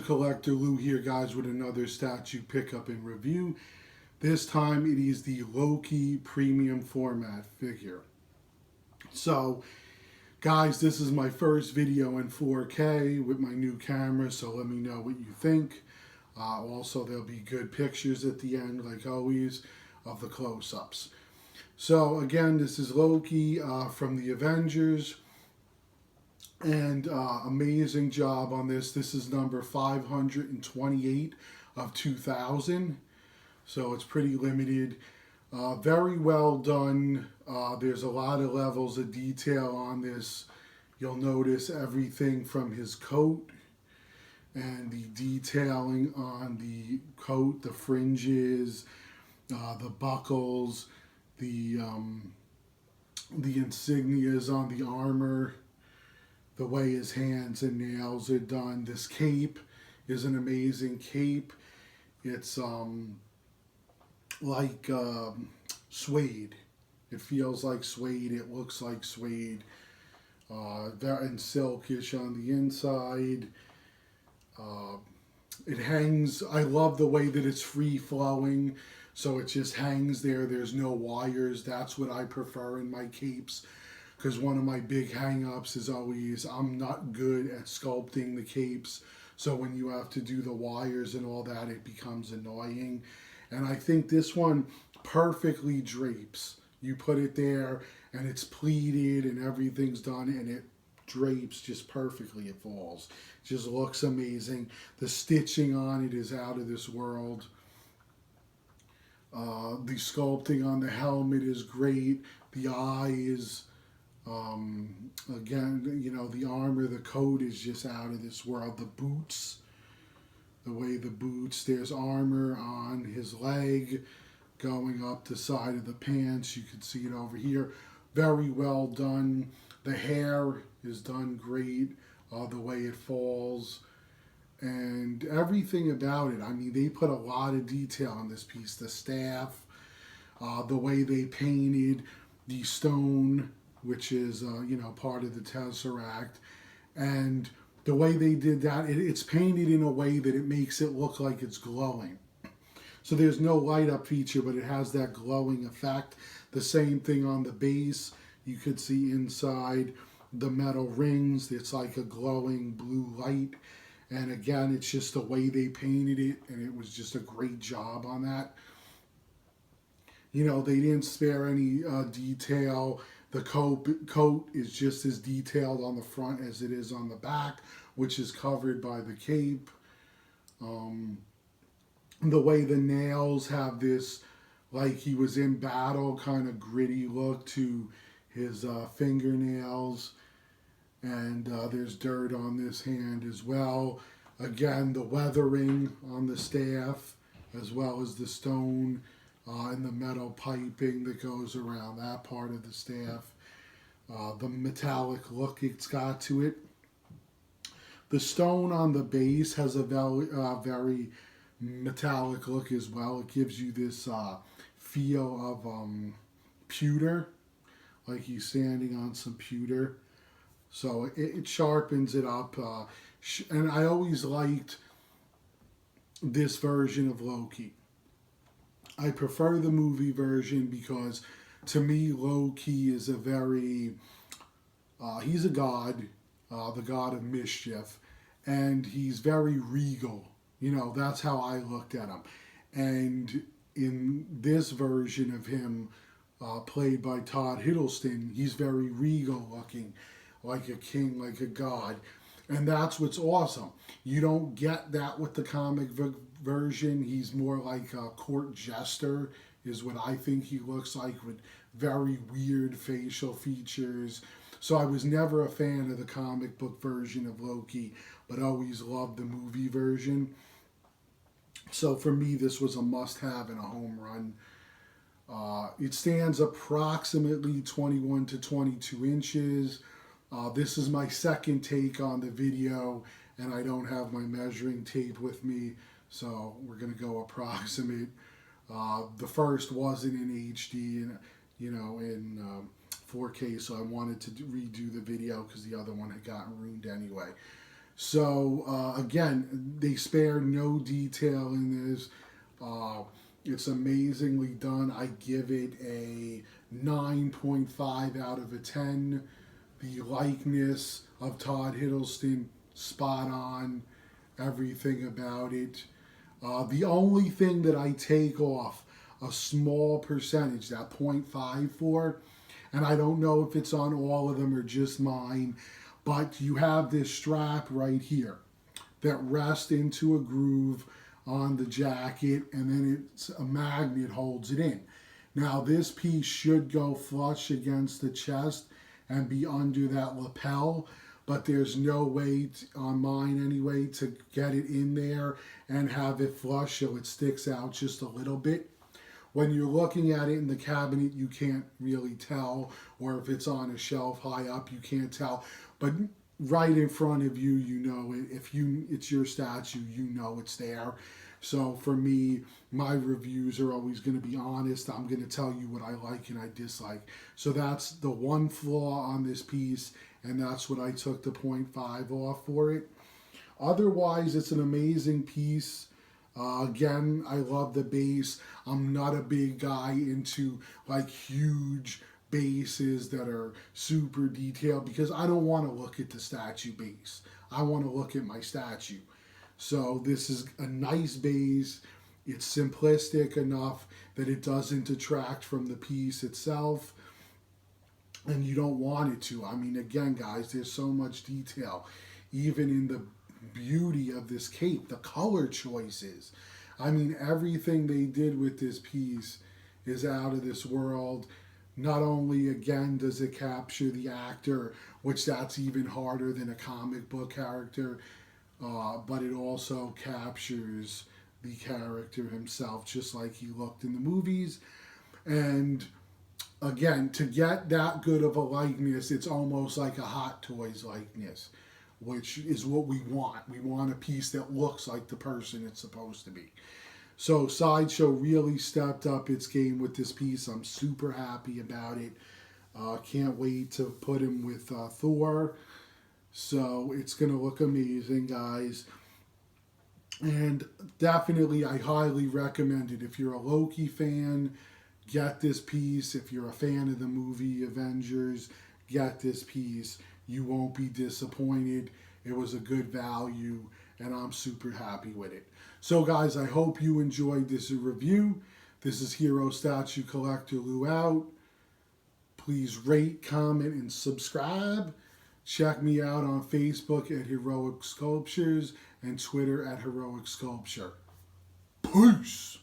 Collector Lou here, guys, with another statue pickup and review. This time it is the Loki premium format figure. So, guys, this is my first video in 4K with my new camera, so let me know what you think. Also, there'll be good pictures at the end, like always, of the close-ups. So, again, this is Loki from the Avengers. And amazing job on this. This is number 528 of 2000. So it's pretty limited. Very well done. There's a lot of levels of detail on this. You'll notice everything from his coat and the detailing on the coat, the fringes, the buckles, the insignias on the armor, the way his hands and nails are done. This cape is an amazing cape. It's like suede. It feels like suede. It looks like suede. And silkish on the inside. It hangs. I love the way that it's free flowing. So it just hangs there. There's no wires. That's what I prefer in my capes. Because one of my big hang-ups is always I'm not good at sculpting the capes. So when you have to do the wires and all that, it becomes annoying. And I think this one perfectly drapes. You put it there and it's pleated and everything's done and it drapes just perfectly. It falls. It just looks amazing. The stitching on it is out of this world. The sculpting on the helmet is great. The eyes... again, you know, the armor, the coat is just out of this world. The boots, the way the boots, there's armor on his leg going up the side of the pants. You can see it over here. Very well done. The hair is done great, the way it falls. And everything about it. I mean, they put a lot of detail on this piece. The staff, the way they painted the stone, which is, you know, part of the Tesseract. And the way they did that, it's painted in a way that it makes it look like it's glowing. So there's no light up feature, but it has that glowing effect. The same thing on the base. You could see inside the metal rings. It's like a glowing blue light. And again, it's just the way they painted it, and it was just a great job on that. You know, they didn't spare any detail. The coat is just as detailed on the front as it is on the back, which is covered by the cape. The way the nails have this, like he was in battle, kind of gritty look to his fingernails. And there's dirt on this hand as well. Again, the weathering on the staff, as well as the stone and the metal piping that goes around that part of the staff. The metallic look it's got to it. The stone on the base has a very metallic look as well. It gives you this feel of pewter, like he's standing on some pewter. So it sharpens it up. And I always liked this version of Loki. I prefer the movie version because, to me, Loki is a very, he's a god, the god of mischief, and he's very regal. You know, that's how I looked at him. And in this version of him, played by Todd Hiddleston, he's very regal looking, like a king, like a god. And that's what's awesome. You don't get that with the comic version. He's more like a court jester, is what I think he looks like, with very weird facial features. So I was never a fan of the comic book version of Loki, but always loved the movie version. So for me, this was a must-have and a home run. It stands approximately 21 to 22 inches. This is my second take on the video, and I don't have my measuring tape with me, so we're going to go approximate. The first wasn't in HD, and you know, in 4K, so I wanted to redo the video because the other one had gotten ruined anyway. So again, they spare no detail in this. It's amazingly done. I give it a 9.5 out of a 10. The likeness of Todd Hiddleston, spot on. Everything about it. The only thing that I take off a small percentage, that 0.5 for, and I don't know if it's on all of them or just mine, but you have this strap right here that rests into a groove on the jacket, and then it's a magnet holds it in. Now this piece should go flush against the chest and be under that lapel, but there's no way on mine anyway to get it in there and have it flush so it sticks out just a little bit. When you're looking at it in the cabinet, you can't really tell, or if it's on a shelf high up, you can't tell. But right in front of you, you know it. If it's your statue, you know it's there. So for me, my reviews are always going to be honest. I'm going to tell you what I like and I dislike. So that's the one flaw on this piece, and that's what I took the 0.5 off for it. Otherwise, it's an amazing piece. Again, I love the base. I'm not a big guy into like huge bases that are super detailed because I don't want to look at the statue base. I want to look at my statue. So this is a nice base. It's simplistic enough that it doesn't detract from the piece itself. And you don't want it to. I mean, again, guys, there's so much detail. Even in the beauty of this cape, the color choices. I mean, everything they did with this piece is out of this world. Not only, again, does it capture the actor, which that's even harder than a comic book character, but it also captures the character himself, just like he looked in the movies. And again, to get that good of a likeness, it's almost like a Hot Toys likeness, which is what we want. We want a piece that looks like the person it's supposed to be. So Sideshow really stepped up its game with this piece. I'm super happy about it. Can't wait to put him with Thor. So it's going to look amazing, guys. And definitely, I highly recommend it. If you're a Loki fan, get this piece. If you're a fan of the movie Avengers, get this piece. You won't be disappointed. It was a good value, and I'm super happy with it. So, guys, I hope you enjoyed this review. This is HeroStatueCollector Lou out. Please rate, comment, and subscribe. Check me out on Facebook at Heroic Sculptures and Twitter at Heroic Sculpture. Peace!